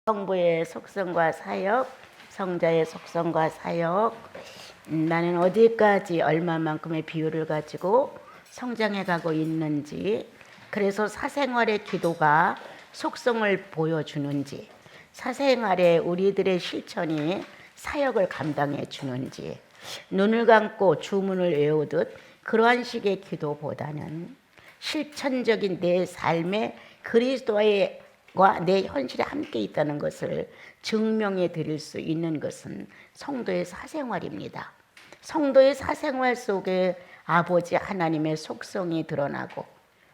성부의 속성과 사역, 성자의 속성과 사역. 나는 어디까지 얼마만큼의 비율을 가지고 성장해 가고 있는지, 그래서 사생활의 기도가 속성을 보여주는지, 사생활의 우리들의 실천이 사역을 감당해 주는지, 눈을 감고 주문을 외우듯 그러한 식의 기도보다는 실천적인 내 삶의 그리스도의 내 현실에 함께 있다는 것을 증명해 드릴 수 있는 것은 성도의 사생활입니다. 성도의 사생활 속에 아버지 하나님의 속성이 드러나고,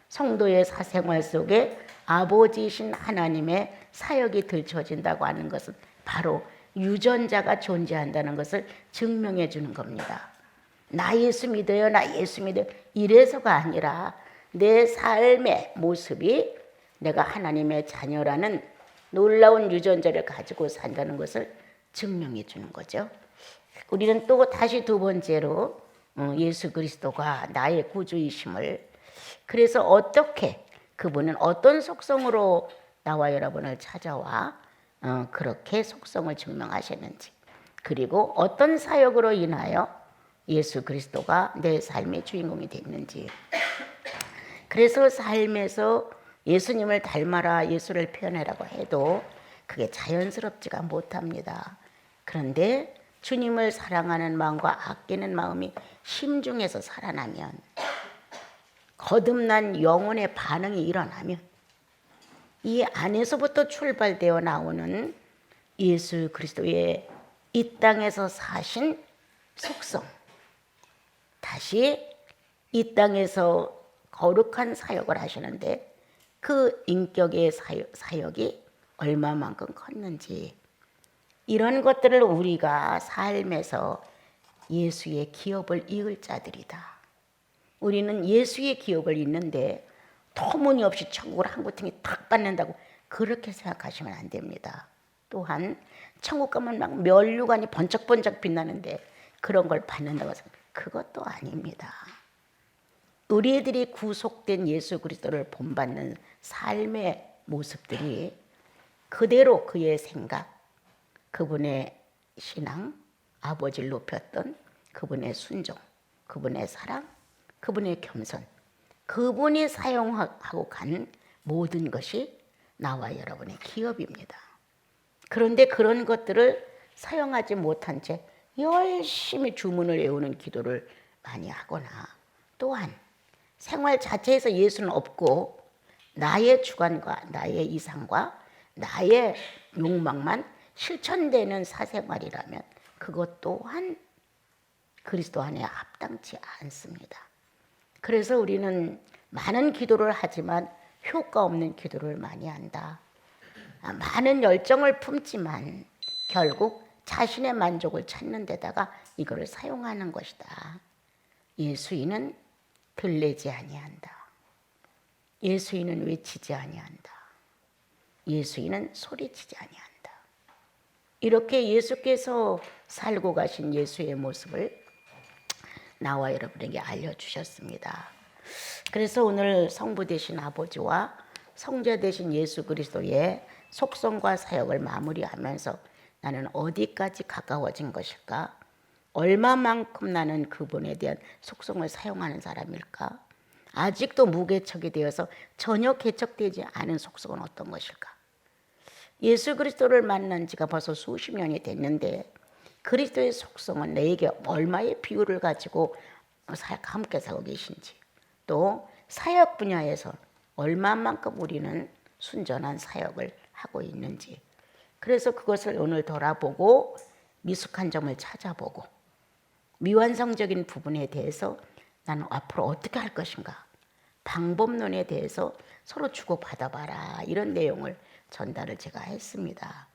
성도의 사생활 속에 아버지이신 하나님의 사역이 들춰진다고 하는 것은 바로 유전자가 존재한다는 것을 증명해 주는 겁니다. 나 예수 믿어요, 나 예수 믿어요, 이래서가 아니라 내 삶의 모습이 내가 하나님의 자녀라는 놀라운 유전자를 가지고 산다는 것을 증명해 주는 거죠. 우리는 또 다시 두 번째로 예수 그리스도가 나의 구주이심을, 그래서 어떻게 그분은 어떤 속성으로 나와 여러분을 찾아와 그렇게 속성을 증명하셨는지, 그리고 어떤 사역으로 인하여 예수 그리스도가 내 삶의 주인공이 됐는지. 그래서 삶에서 예수님을 닮아라, 예수를 표현하라고 해도 그게 자연스럽지가 못합니다. 그런데 주님을 사랑하는 마음과 아끼는 마음이 심중에서 살아나면, 거듭난 영혼의 반응이 일어나면, 이 안에서부터 출발되어 나오는 예수 그리스도의 이 땅에서 사신 속성, 다시 이 땅에서 거룩한 사역을 하시는데 그 인격의 사역이 얼마만큼 컸는지, 이런 것들을 우리가 삶에서 예수의 기업을 이을 자들이다. 우리는 예수의 기업을 잇는데 터무니없이 천국을 한 구덩이 탁 받는다고 그렇게 생각하시면 안 됩니다. 또한 천국 가면 막 면류관이 번쩍번쩍 빛나는데 그런 걸 받는다고 생각하면 그것도 아닙니다. 우리들이 구속된 예수 그리스도를 본받는 삶의 모습들이 그대로 그의 생각, 그분의 신앙, 아버지를 높였던 그분의 순종, 그분의 사랑, 그분의 겸손, 그분이 사용하고 간 모든 것이 나와 여러분의 기업입니다. 그런데 그런 것들을 사용하지 못한 채 열심히 주문을 외우는 기도를 많이 하거나, 또한 생활 자체에서 예수는 없고 나의 주관과 나의 이상과 나의 욕망만 실천되는 사생활이라면 그것 또한 그리스도 안에 합당치 않습니다. 그래서 우리는 많은 기도를 하지만 효과 없는 기도를 많이 한다. 많은 열정을 품지만 결국 자신의 만족을 찾는 데다가 이거를 사용하는 것이다. 예수인은 들리지 아니한다. 예수인은 외치지 아니한다. 예수인은 소리치지 아니한다. 이렇게 예수께서 살고 가신 예수의 모습을 나와 여러분에게 알려주셨습니다. 그래서 오늘 성부 되신 아버지와 성자 되신 예수 그리스도의 속성과 사역을 마무리하면서 나는 어디까지 가까워진 것일까? 얼마만큼 나는 그분에 대한 속성을 사용하는 사람일까? 아직도 무개척이 되어서 전혀 개척되지 않은 속성은 어떤 것일까? 예수 그리스도를 만난 지가 벌써 수십 년이 됐는데 그리스도의 속성은 내게 얼마의 비율을 가지고 함께 살고 계신지, 또 사역 분야에서 얼마만큼 우리는 순전한 사역을 하고 있는지, 그래서 그것을 오늘 돌아보고 미숙한 점을 찾아보고 미완성적인 부분에 대해서 나는 앞으로 어떻게 할 것인가, 방법론에 대해서 서로 주고받아봐라, 이런 내용을 전달을 제가 했습니다.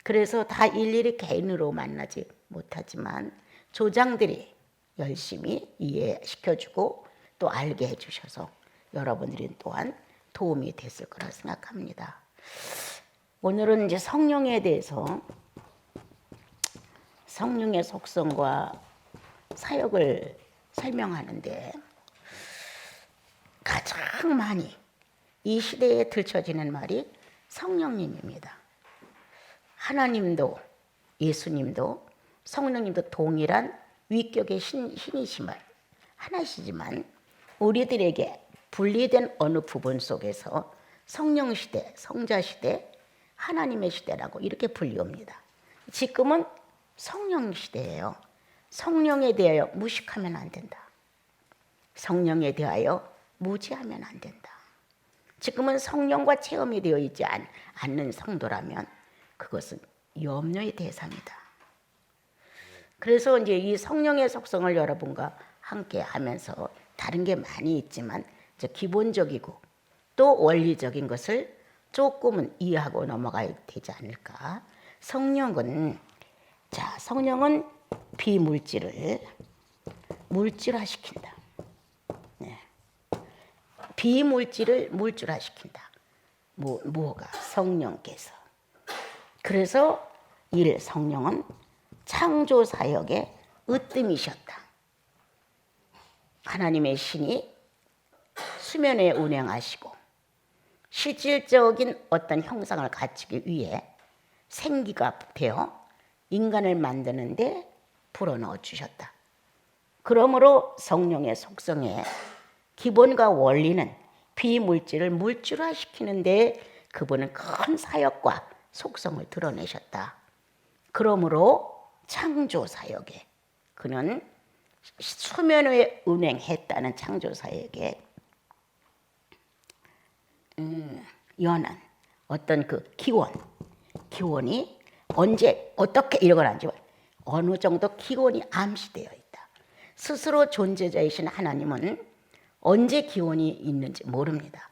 그래서 다 일일이 개인으로 만나지 못하지만 조장들이 열심히 이해시켜주고 또 알게 해주셔서 여러분들이 또한 도움이 됐을 거라 생각합니다. 오늘은 이제 성령에 대해서, 성령의 속성과 사역을 설명하는데 가장 많이 이 시대에 들춰지는 말이 성령님입니다. 하나님도 예수님도 성령님도 동일한 위격의 신이심을 하나시지만 우리들에게 분리된 어느 부분 속에서 성령 시대, 성자 시대, 하나님의 시대라고 이렇게 불리웁니다. 지금은 성령 시대예요. 성령에 대하여 무식하면 안 된다. 성령에 대하여 무지하면 안 된다. 지금은 성령과 체험이 되어 있지 않는 성도라면 그것은 염려의 대상이다. 그래서 이제 이 성령의 속성을 여러분과 함께 하면서 다른 게 많이 있지만 기본적이고 또 원리적인 것을 조금은 이해하고 넘어가야 되지 않을까. 성령은 비물질을 물질화시킨다. 네. 비물질을 물질화시킨다. 뭐가? 성령께서. 그래서 성령은 창조 사역의 으뜸이셨다. 하나님의 신이 수면에 운행하시고 실질적인 어떤 형상을 갖추기 위해 생기가 되어 인간을 만드는데 불어넣어 주셨다. 그러므로 성령의 속성의 기본과 원리는 비물질을 물질화시키는데 그분은 큰 사역과 속성을 드러내셨다. 그러므로 창조 사역에 그는 수면 위에 운행했다는 창조 사역에 연한 어떤 그 기원이 언제 어떻게 일어나는지 어느 정도 기원이 암시되어 있다. 스스로 존재자이신 하나님은 언제 기원이 있는지 모릅니다.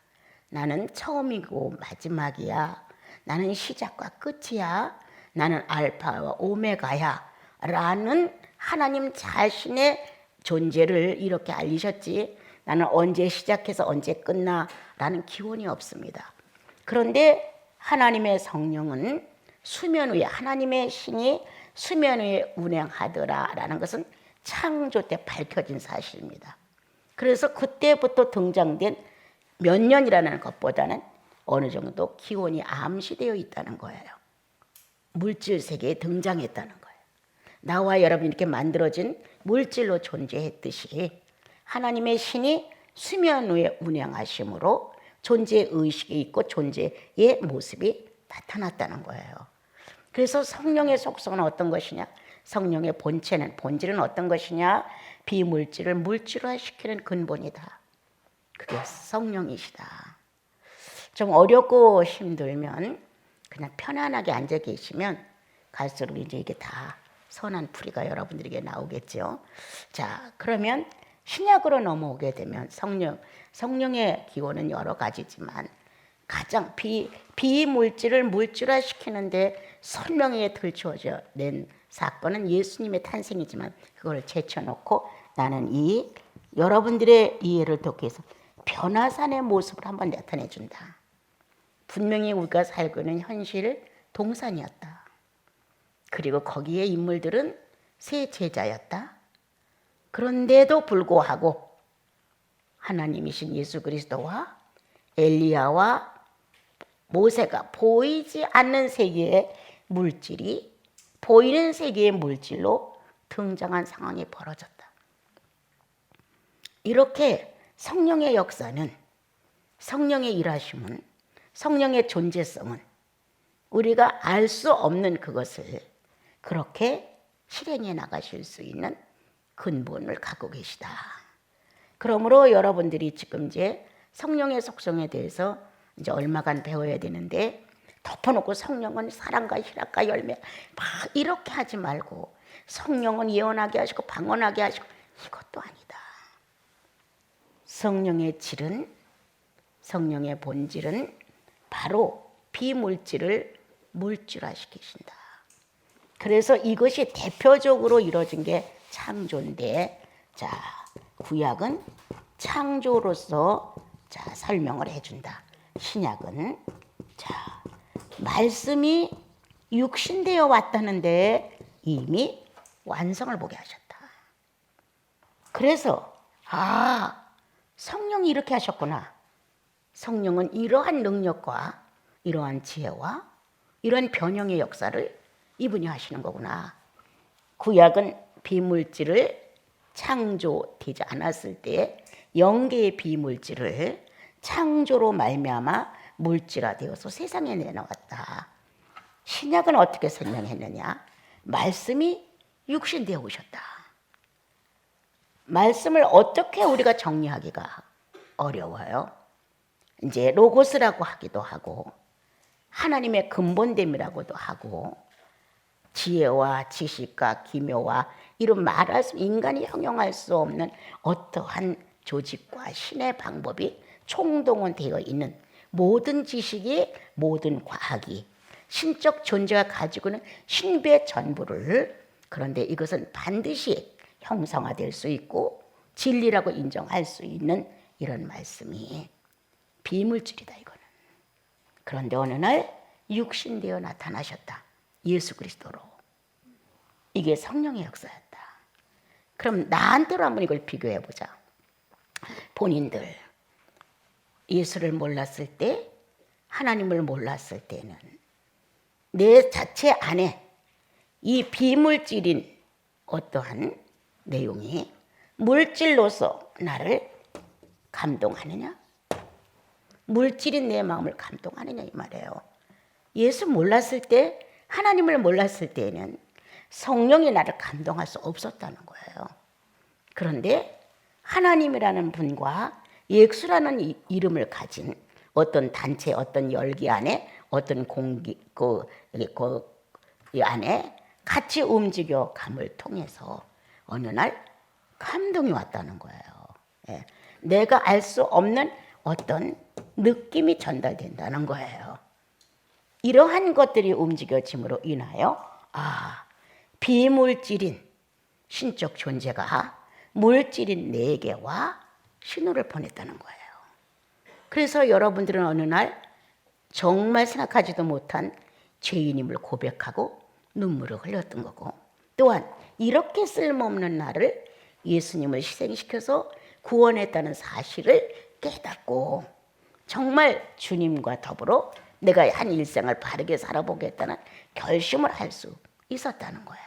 나는 처음이고 마지막이야. 나는 시작과 끝이야. 나는 알파와 오메가야. 라는 하나님 자신의 존재를 이렇게 알리셨지 나는 언제 시작해서 언제 끝나 라는 기원이 없습니다. 그런데 하나님의 성령은 수면 위에 하나님의 신이 수면 위에 운행하더라 라는 것은 창조 때 밝혀진 사실입니다. 그래서 그때부터 등장된 몇 년이라는 것보다는 어느 정도 기원이 암시되어 있다는 거예요. 물질 세계에 등장했다는 거예요. 나와 여러분이 이렇게 만들어진 물질로 존재했듯이 하나님의 신이 수면 위에 운행하심으로 존재의 의식이 있고 존재의 모습이 나타났다는 거예요. 그래서 성령의 속성은 어떤 것이냐? 성령의 본질은 어떤 것이냐? 비물질을 물질화시키는 근본이다. 그게 성령이시다. 좀 어렵고 힘들면 그냥 편안하게 앉아 계시면 갈수록 이제 이게 다 선한 풀이가 여러분들에게 나오겠죠. 자, 그러면 신약으로 넘어오게 되면 성령의 기원은 여러 가지지만 가장 비물질을 물질화시키는데 설명에 들추어져 낸 사건은 예수님의 탄생이지만 그걸 제쳐놓고 나는 이 여러분들의 이해를 돕기 위해서 변화산의 모습을 한번 나타내 준다. 분명히 우리가 살고 있는 현실 동산이었다. 그리고 거기에 인물들은 세 제자였다. 그런데도 불구하고 하나님이신 예수 그리스도와 엘리야와 모세가 보이지 않는 세계의 물질이 보이는 세계의 물질로 등장한 상황이 벌어졌다. 이렇게 성령의 역사는, 성령의 일하심은, 성령의 존재성은 우리가 알 수 없는 그것을 그렇게 실행해 나가실 수 있는 근본을 갖고 계시다. 그러므로 여러분들이 지금 이제 성령의 속성에 대해서 이제 얼마간 배워야 되는데 덮어놓고 성령은 사랑과 희락과 열매 막 이렇게 하지 말고 성령은 예언하게 하시고 방언하게 하시고 이것도 아니다. 성령의 질은, 성령의 본질은 바로 비물질을 물질화시키신다. 그래서 이것이 대표적으로 이루어진 게 창조인데, 자, 구약은 창조로서 설명을 해준다. 신약은 말씀이 육신되어 왔다는데 이미 완성을 보게 하셨다. 그래서 성령이 이렇게 하셨구나. 성령은 이러한 능력과 이러한 지혜와 이런 변형의 역사를 이분이 하시는 거구나. 구약은 비물질을 창조되지 않았을 때 영계의 비물질을 창조로 말미암아 물질화되어서 세상에 내놓았다. 신약은 어떻게 설명했느냐? 말씀이 육신되어 오셨다. 말씀을 어떻게 우리가 정리하기가 어려워요. 이제 로고스라고 하기도 하고 하나님의 근본됨이라고도 하고 지혜와 지식과 기묘와 이런 말할 수 인간이 형용할 수 없는 어떠한 조직과 신의 방법이 총동원되어 있는 모든 지식이 모든 과학이 신적 존재가 가지고 있는 신비의 전부를 그런데 이것은 반드시 형성화될 수 있고 진리라고 인정할 수 있는 이런 말씀이 비물질이다 이거는. 그런데 어느 날 육신되어 나타나셨다. 예수 그리스도로. 이게 성령의 역사였다. 그럼 나한테로 한번 이걸 비교해 보자. 본인들 예수를 몰랐을 때, 하나님을 몰랐을 때는 내 자체 안에 이 비물질인 어떠한 내용이 물질로서 나를 감동하느냐? 물질인 내 마음을 감동하느냐 이 말이에요. 예수 몰랐을 때, 하나님을 몰랐을 때는 성령이 나를 감동할 수 없었다는 거예요. 그런데 하나님이라는 분과 예수라는 이름을 가진 어떤 단체, 어떤 열기 안에 어떤 공기 이 안에 같이 움직여 감을 통해서 어느 날 감동이 왔다는 거예요. 예. 내가 알 수 없는 어떤 느낌이 전달된다는 거예요. 이러한 것들이 움직여짐으로 인하여 비물질인 신적 존재가 물질인 내게와 신호를 보냈다는 거예요. 그래서 여러분들은 어느 날 정말 생각하지도 못한 죄인임을 고백하고 눈물을 흘렸던 거고, 또한 이렇게 쓸모없는 나를 예수님을 희생시켜서 구원했다는 사실을 깨닫고 정말 주님과 더불어 내가 한 일생을 바르게 살아보겠다는 결심을 할 수 있었다는 거예요.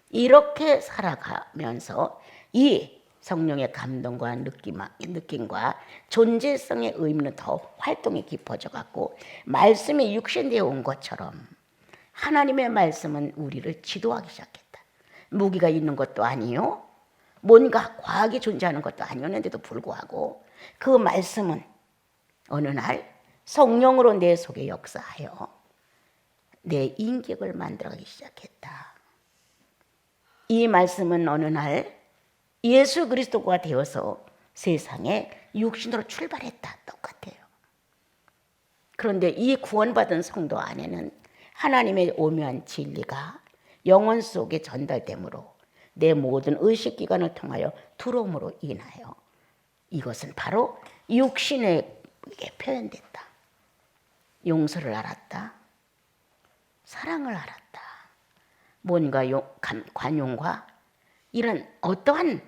이렇게 살아가면서 이 성령의 감동과 느낌과 존재성의 의미는 더 활동이 깊어져 갖고 말씀이 육신되어 온 것처럼 하나님의 말씀은 우리를 지도하기 시작했다. 무기가 있는 것도 아니요, 뭔가 과학이 존재하는 것도 아니었는데도 불구하고 그 말씀은 어느 날 성령으로 내 속에 역사하여 내 인격을 만들어가기 시작했다. 이 말씀은 어느 날 예수 그리스도가 되어서 세상에 육신으로 출발했다. 똑같아요. 그런데 이 구원받은 성도 안에는 하나님의 오묘한 진리가 영혼 속에 전달되므로 내 모든 의식기관을 통하여 들어옴으로 인하여 이것은 바로 육신에 표현됐다. 용서를 알았다. 사랑을 알았다. 뭔가 관용과 이런 어떠한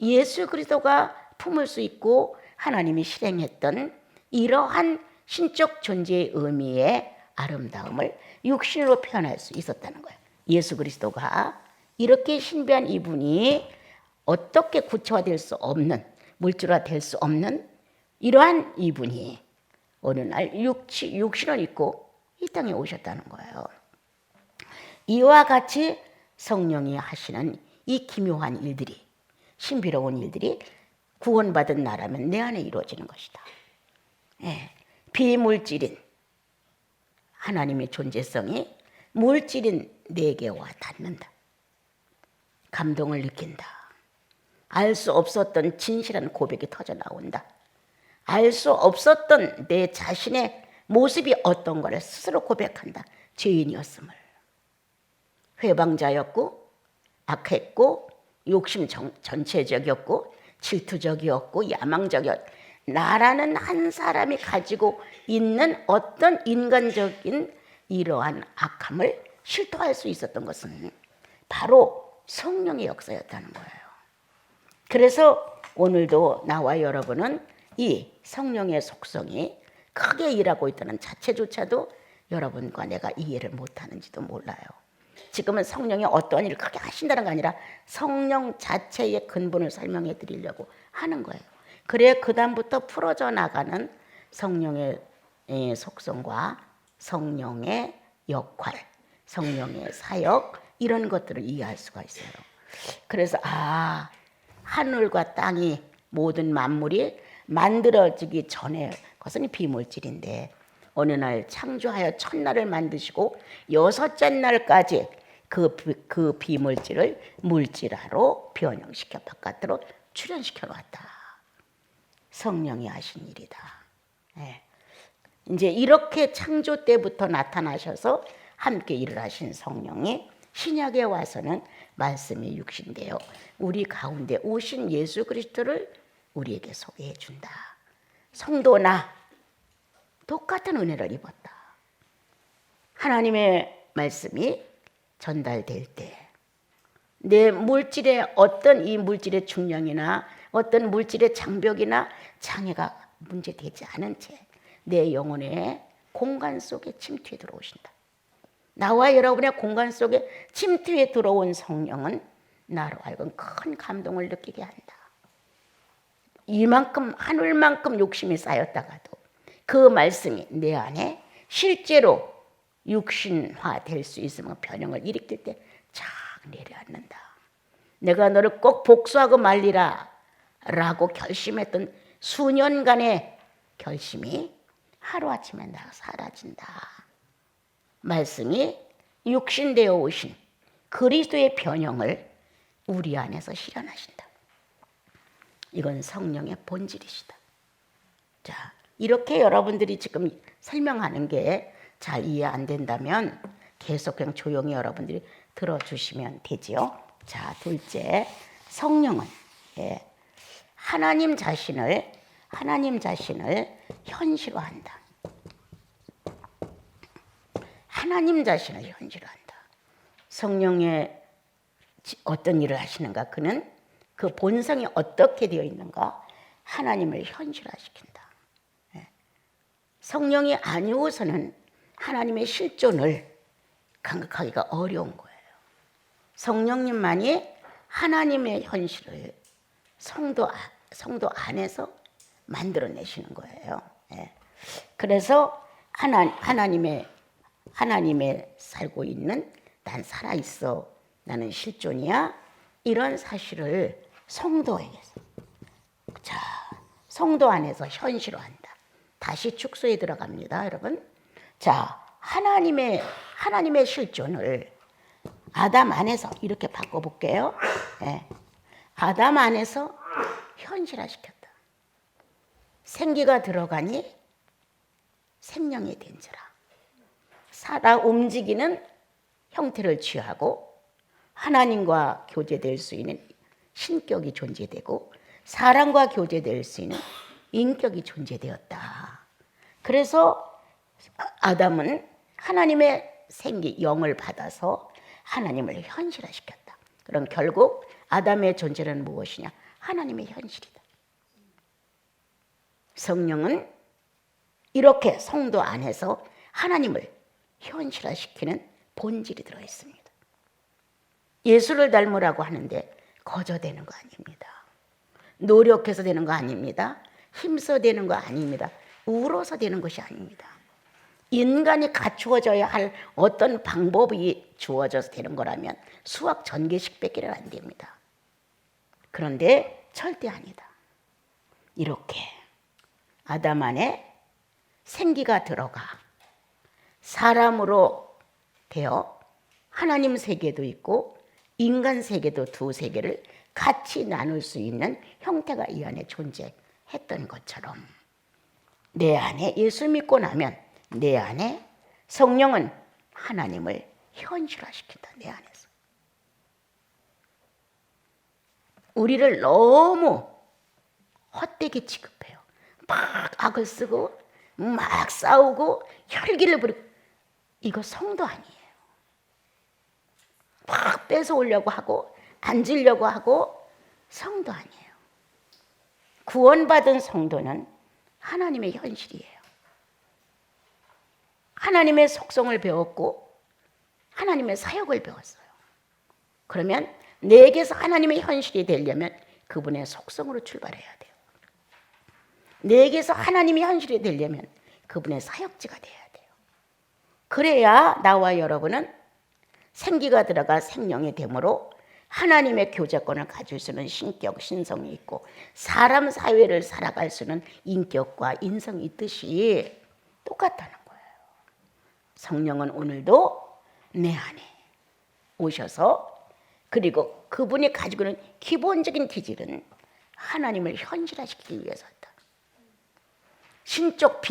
예수 그리스도가 품을 수 있고 하나님이 실행했던 이러한 신적 존재의 의미의 아름다움을 육신으로 표현할 수 있었다는 거예요. 예수 그리스도가 이렇게 신비한 이분이 어떻게 구체화될 수 없는, 물질화될 수 없는 이러한 이분이 어느 날 육신을 입고 이 땅에 오셨다는 거예요. 이와 같이 성령이 하시는 이 기묘한 일들이, 신비로운 일들이 구원받은 나라면 내 안에 이루어지는 것이다. 예, 비물질인 하나님의 존재성이 물질인 내게 와 닿는다. 감동을 느낀다. 알 수 없었던 진실한 고백이 터져 나온다. 알 수 없었던 내 자신의 모습이 어떤 거를 스스로 고백한다. 죄인이었음을. 회방자였고 악했고 욕심 전체적이었고 질투적이었고 야망적이었고 나라는 한 사람이 가지고 있는 어떤 인간적인 이러한 악함을 실토할 수 있었던 것은 바로 성령의 역사였다는 거예요. 그래서 오늘도 나와 여러분은 이 성령의 속성이 크게 일하고 있다는 자체조차도 여러분과 내가 이해를 못하는지도 몰라요. 지금은 성령이 어떤 일을 크게 하신다는 게 아니라 성령 자체의 근본을 설명해 드리려고 하는 거예요. 그래 그 다음부터 풀어져 나가는 성령의 속성과 성령의 역할, 성령의 사역, 이런 것들을 이해할 수가 있어요. 그래서 하늘과 땅이 모든 만물이 만들어지기 전에 그것은 비물질인데 어느 날 창조하여 첫날을 만드시고 여섯째 날까지 그 비물질을 물질화로 변형시켜 바깥으로 출현시켜 놨다. 성령이 하신 일이다. 네. 이제 이렇게 창조 때부터 나타나셔서 함께 일을 하신 성령이 신약에 와서는 말씀이 육신되어 우리 가운데 오신 예수 그리스도를 우리에게 소개해 준다. 성도나 똑같은 은혜를 입었다. 하나님의 말씀이 전달될 때 내 물질의 어떤 이 물질의 중량이나 어떤 물질의 장벽이나 장애가 문제되지 않은 채 내 영혼의 공간 속에 침투해 들어오신다. 나와 여러분의 공간 속에 침투해 들어온 성령은 나로 하여금 큰 감동을 느끼게 한다. 이만큼 하늘만큼 욕심이 쌓였다가도 그 말씀이 내 안에 실제로 육신화 될 수 있으면 변형을 일으킬 때 착 내려앉는다. 내가 너를 꼭 복수하고 말리라 라고 결심했던 수년간의 결심이 하루아침에 나 사라진다. 말씀이 육신되어 오신 그리스도의 변형을 우리 안에서 실현하신다. 이건 성령의 본질이시다. 자, 이렇게 여러분들이 지금 설명하는 게 잘 이해 안 된다면 계속 그냥 조용히 여러분들이 들어주시면 되지요. 자, 둘째, 성령은 하나님 자신을 현실화한다. 하나님 자신을 현실화한다. 성령의 어떤 일을 하시는가? 그는 그 본성이 어떻게 되어 있는가? 하나님을 현실화시킨다. 성령이 아니고서는 하나님의 실존을 감각하기가 어려운 거예요. 성령님만이 하나님의 현실을 성도 안에서 만들어내시는 거예요. 그래서 하나님의 살고 있는 난 살아있어, 나는 실존이야, 이런 사실을 성도에게서, 자, 성도 안에서 현실화한다. 다시 축소에 들어갑니다, 여러분. 자, 하나님의 실존을 아담 안에서 이렇게 바꿔볼게요. 아담 안에서 현실화시켰다. 생기가 들어가니 생명이 된지라. 살아 움직이는 형태를 취하고 하나님과 교제될 수 있는 신격이 존재되고 사람과 교제될 수 있는 인격이 존재되었다. 그래서 아담은 하나님의 생기, 영을 받아서 하나님을 현실화시켰다. 그럼 결국 아담의 존재는 무엇이냐? 하나님의 현실이다. 성령은 이렇게 성도 안에서 하나님을 현실화시키는 본질이 들어있습니다. 예수를 닮으라고 하는데 거저되는 거 아닙니다. 노력해서 되는 거 아닙니다. 힘써 되는 거 아닙니다. 울어서 되는 것이 아닙니다. 인간이 갖추어져야 할 어떤 방법이 주어져서 되는 거라면 수학 전개식 뺏기는 안 됩니다. 그런데 절대 아니다. 이렇게 아담 안에 생기가 들어가 사람으로 되어 하나님 세계도 있고 인간 세계도 두 세계를 같이 나눌 수 있는 형태가 이 안에 존재했던 것처럼 내 안에 예수 믿고 나면 내 안에 성령은 하나님을 현실화시킨다. 내 안에서. 우리를 너무 헛되게 취급해요. 막 악을 쓰고 막 싸우고 혈기를 부리고 이거 성도 아니에요. 막 뺏어오려고 하고 앉으려고 하고 성도 아니에요. 구원받은 성도는 하나님의 현실이에요. 하나님의 속성을 배웠고 하나님의 사역을 배웠어요. 그러면 내게서 하나님의 현실이 되려면 그분의 속성으로 출발해야 돼요. 내게서 하나님의 현실이 되려면 그분의 사역지가 돼야 돼요. 그래야 나와 여러분은 생기가 들어가 생명이 되므로 하나님의 교제권을 가질 수 있는 신격, 신성이 있고 사람 사회를 살아갈 수 있는 인격과 인성이 있듯이 똑같다는 거예요. 성령은 오늘도 내 안에 오셔서 그리고 그분이 가지고 있는 기본적인 기질은 하나님을 현실화시키기 위해서다. 신적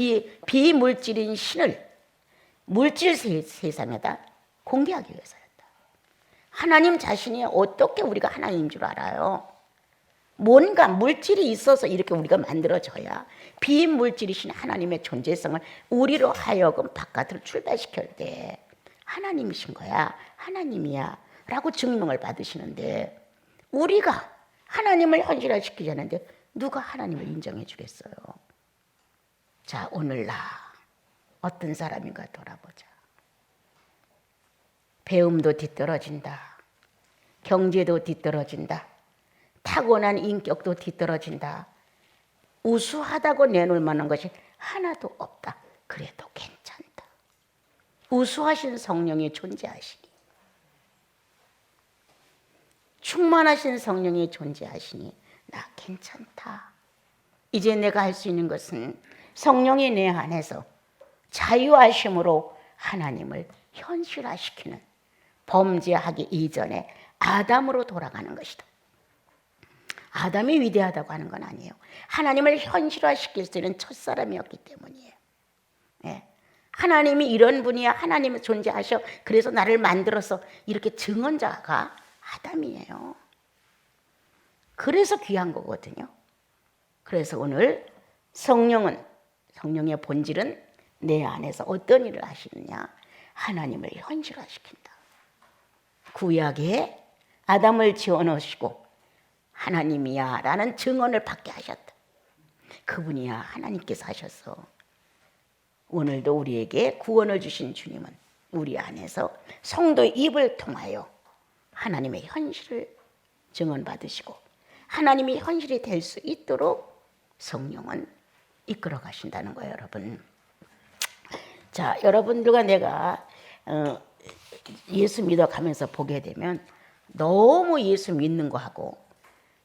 비물질인 신을 물질 세상에다 공개하기 위해서였다. 하나님 자신이 어떻게 우리가 하나님인 줄 알아요? 뭔가 물질이 있어서 이렇게 우리가 만들어져야 비물질이신 하나님의 존재성을 우리로 하여금 바깥으로 출발시킬 때 하나님이신 거야, 하나님이야 라고 증명을 받으시는데 우리가 하나님을 현실화시키지 않는데 누가 하나님을 인정해 주겠어요? 자, 오늘 나 어떤 사람인가 돌아보자. 배움도 뒤떨어진다. 경제도 뒤떨어진다. 타고난 인격도 뒤떨어진다. 우수하다고 내놓을 만한 것이 하나도 없다. 그래도 괜찮다. 우수하신 성령이 존재하시니, 충만하신 성령이 존재하시니 나 괜찮다. 이제 내가 할 수 있는 것은 성령이 내 안에서 자유하심으로 하나님을 현실화시키는, 범죄하기 이전에 아담으로 돌아가는 것이다. 아담이 위대하다고 하는 건 아니에요. 하나님을 현실화시킬 수 있는 첫사람이었기 때문이에요. 예. 하나님이 이런 분이야, 하나님이 존재하셔, 그래서 나를 만들어서 이렇게 증언자가 아담이에요. 그래서 귀한 거거든요. 그래서 오늘 성령의 본질은 내 안에서 어떤 일을 하시느냐? 하나님을 현실화시킨다. 구약에 아담을 지어놓으시고 하나님이야 라는 증언을 받게 하셨다. 그분이야 하나님께서 하셔서 오늘도 우리에게 구원을 주신 주님은 우리 안에서 성도의 입을 통하여 하나님의 현실을 증언받으시고 하나님의 현실이 될 수 있도록 성령은 이끌어 가신다는 거예요, 여러분. 자, 여러분들과 내가 예수 믿어가면서 보게 되면 너무 예수 믿는 거하고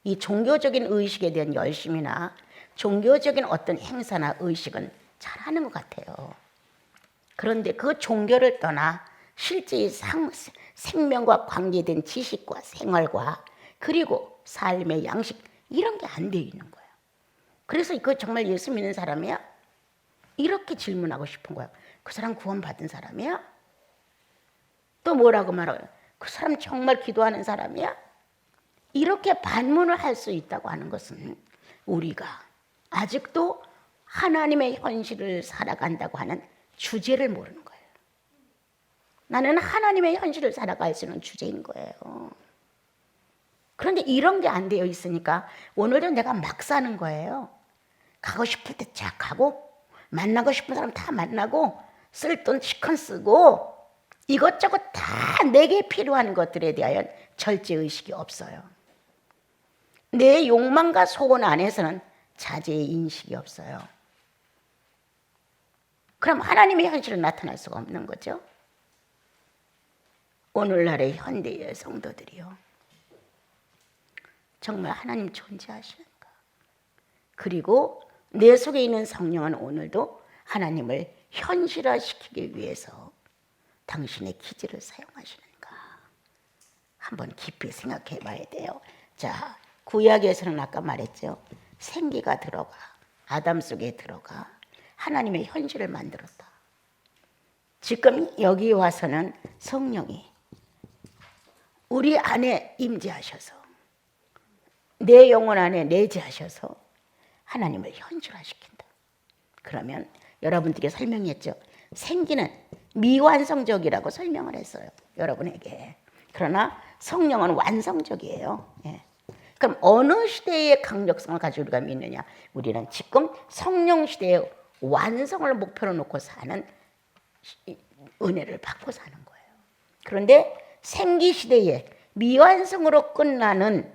이 종교적인 의식에 대한 열심이나 종교적인 어떤 행사나 의식은 잘하는 것 같아요. 그런데 그 종교를 떠나 실제 생명과 관계된 지식과 생활과 그리고 삶의 양식 이런 게 안 돼 있는 거예요. 그래서 그 정말 예수 믿는 사람이야? 이렇게 질문하고 싶은 거예요. 그 사람 구원받은 사람이야? 또 뭐라고 말해요? 그 사람 정말 기도하는 사람이야? 이렇게 반문을 할 수 있다고 하는 것은 우리가 아직도 하나님의 현실을 살아간다고 하는 주제를 모르는 거예요. 나는 하나님의 현실을 살아갈 수 있는 주제인 거예요. 그런데 이런 게 안 되어 있으니까 오늘도 내가 막 사는 거예요. 가고 싶을 때 쫙 가고 만나고 싶은 사람 다 만나고 쓸 돈 시컨 쓰고 이것저것 다 내게 필요한 것들에 대하여 절제의식이 없어요. 내 욕망과 소원 안에서는 자제의 인식이 없어요. 그럼 하나님의 현실은 나타날 수가 없는 거죠. 오늘날의 현대의 성도들이요, 정말 하나님 존재하시는가? 그리고 내 속에 있는 성령은 오늘도 하나님을 현실화시키기 위해서 당신의 기질을 사용하시는가? 한번 깊이 생각해 봐야 돼요. 자, 구약에서는 아까 말했죠. 생기가 들어가, 아담 속에 들어가 하나님의 현실을 만들었다. 지금 여기 와서는 성령이 우리 안에 임재하셔서 내 영혼 안에 내재하셔서 하나님을 현실화시킨다. 그러면 여러분들께 설명했죠. 생기는 미완성적이라고 설명을 했어요, 여러분에게. 그러나 성령은 완성적이에요. 예. 그럼 어느 시대의 강력성을 가지고 우리가 믿느냐? 우리는 지금 성령 시대의 완성을 목표로 놓고 사는 은혜를 받고 사는 거예요. 그런데 생기시대에 미완성으로 끝나는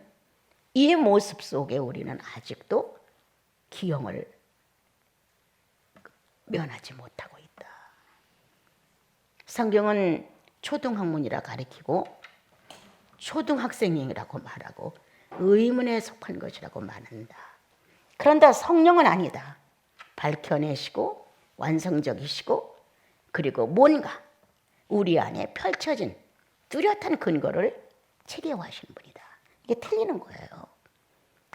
이 모습 속에 우리는 아직도 기형을 면하지 못하고 있다. 성경은 초등학문이라 가리키고 초등학생이라고 말하고 의문에 속한 것이라고 말한다. 그런데 성령은 아니다. 밝혀내시고 완성적이시고 그리고 뭔가 우리 안에 펼쳐진 뚜렷한 근거를 체계화하시는 분이다. 이게 틀리는 거예요.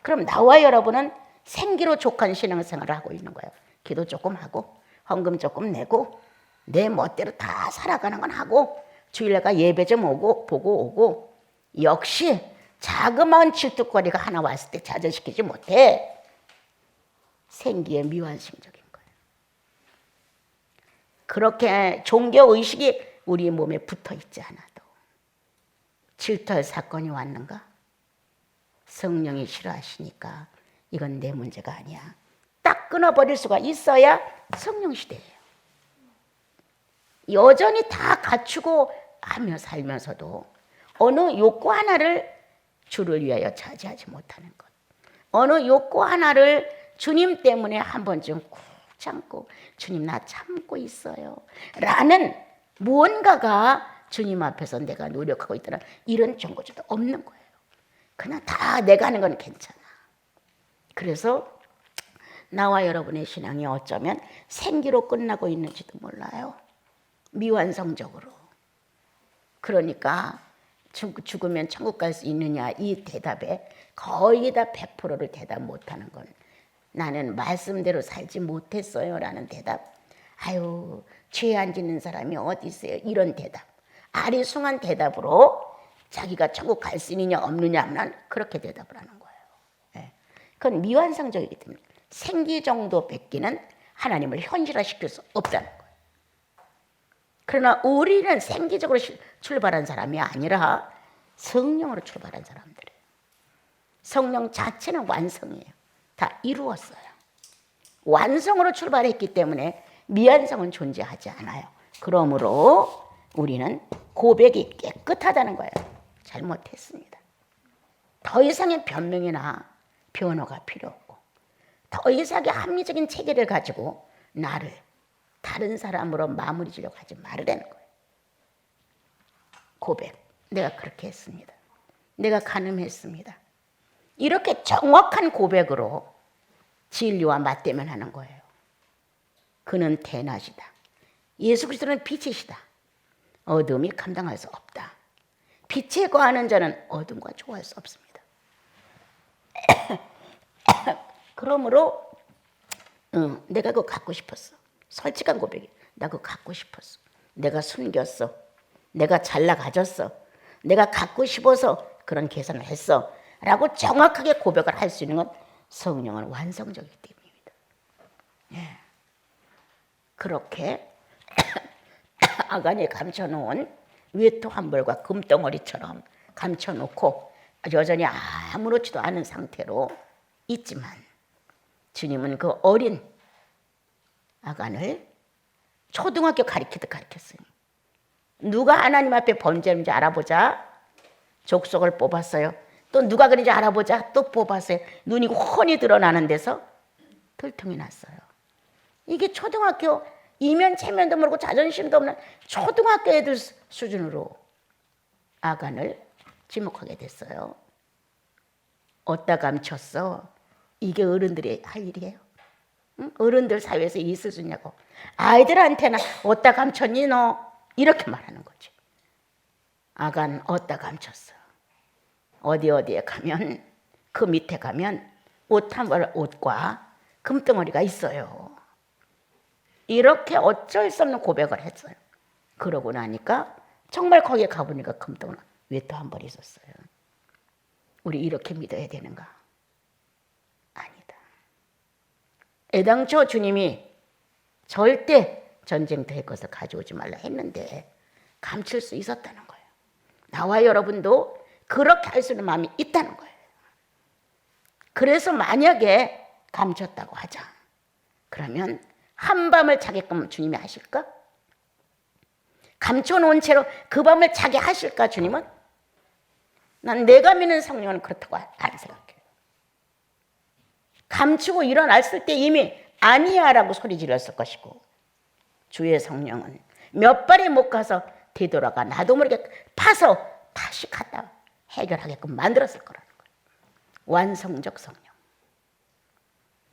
그럼 나와 여러분은 생기로 족한 신앙생활을 하고 있는 거예요. 기도 조금 하고 헌금 조금 내고 내 멋대로 다 살아가는 건 하고 주일날 예배 좀 오고 보고 오고 역시 자그마한 질투거리가 하나 왔을 때 좌절시키지 못해. 생기의 미완성적인 거예요. 그렇게 종교의식이 우리 몸에 붙어있지 않아도 질투할 사건이 왔는가? 성령이 싫어하시니까 이건 내 문제가 아니야. 딱 끊어버릴 수가 있어야 성령 시대예요. 여전히 다 갖추고 하며 살면서도 어느 욕구 하나를 주를 위하여 차지하지 못하는 것, 어느 욕구 하나를 주님 때문에 한 번쯤 꾹 참고 주님 나 참고 있어요 라는 무언가가 주님 앞에서 내가 노력하고 있다는 이런 정거조도 없는 거예요. 그냥 다 내가 하는 건 괜찮아. 그래서 나와 여러분의 신앙이 어쩌면 생기로 끝나고 있는지도 몰라요. 미완성적으로. 그러니까 죽으면 천국 갈 수 있느냐 이 대답에 거의 다 100%를 대답 못하는 건 나는 말씀대로 살지 못했어요 라는 대답. 아유 죄 안 짓는 사람이 어디 있어요 이런 대답. 아리송한 대답으로 자기가 천국 갈 수 있느냐 없느냐만 그렇게 대답을 하는 거예요. 네. 그건 미완성적이기 때문에 생기 정도 뺏기는 하나님을 현실화시킬 수 없다는 거예요. 그러나 우리는 생기적으로 출발한 사람이 아니라 성령으로 출발한 사람들이에요. 성령 자체는 완성이에요. 다 이루었어요. 완성으로 출발했기 때문에 미완성은 존재하지 않아요. 그러므로 우리는 고백이 깨끗하다는 거예요. 잘못했습니다. 더 이상의 변명이나 변호가 필요 없고 더 이상의 합리적인 체계를 가지고 나를 다른 사람으로 마무리 지려고 하지 말으라는 거예요. 고백. 내가 그렇게 했습니다. 내가 간음했습니다. 이렇게 정확한 고백으로 진리와 맞대면하는 거예요. 그는 대낮이다. 예수 그리스도는 빛이시다. 어둠이 감당할 수 없다. 빛에 거하는 자는 어둠과 조화할 수 없습니다. 그러므로 내가 그거 갖고 싶었어. 솔직한 고백이 나 그거 갖고 싶었어. 내가 숨겼어. 내가 잘나 가졌어. 내가 갖고 싶어서 그런 계산을 했어 라고 정확하게 고백을 할 수 있는 건 성령은 완성적이기 때문입니다. 예. 그렇게 아간이 감춰놓은 외투 한 벌과 금덩어리처럼 감춰놓고 여전히 아무렇지도 않은 상태로 있지만 주님은 그 어린 아간을 초등학교 가리키듯 가르쳤어요. 누가 하나님 앞에 범죄인지 알아보자. 족속을 뽑았어요. 또 누가 그런지 알아보자. 또 뽑았어요. 눈이 훤히 드러나는 데서 들통이 났어요. 이게 초등학교 이면 체면도 모르고 자존심도 없는 초등학교 애들 수준으로 아간을 지목하게 됐어요. 어디다 감췄어? 이게 어른들이 할 일이에요. 응? 어른들 사회에서 있을 수 있냐고. 아이들한테는 어디다 감췄니 너? 이렇게 말하는 거지. 아간 어디다 감췄어? 어디에 가면 그 밑에 가면 옷 한 벌 옷과 금덩어리가 있어요. 이렇게 어쩔 수 없는 고백을 했어요. 그러고 나니까 정말 거기에 가보니까 금덩어리 외투 한 벌 있었어요. 우리 이렇게 믿어야 되는가? 아니다. 애당초 주님이 절대 전쟁터의 것을 가져오지 말라 했는데 감출 수 있었다는 거예요. 나와 여러분도 그렇게 할 수 있는 마음이 있다는 거예요. 그래서 만약에 감췄다고 하자. 그러면 한밤을 자게끔 주님이 하실까? 감춰놓은 채로 그 밤을 자게 하실까 주님은? 난 내가 믿는 성령은 그렇다고 안 생각해요. 감추고 일어났을 때 이미 아니야 라고 소리 질렀을 것이고, 주의 성령은 몇 발이 못 가서 되돌아가 나도 모르게 파서 다시 갖다 해결하게끔 만들었을 거라는 거예요. 완성적 성령.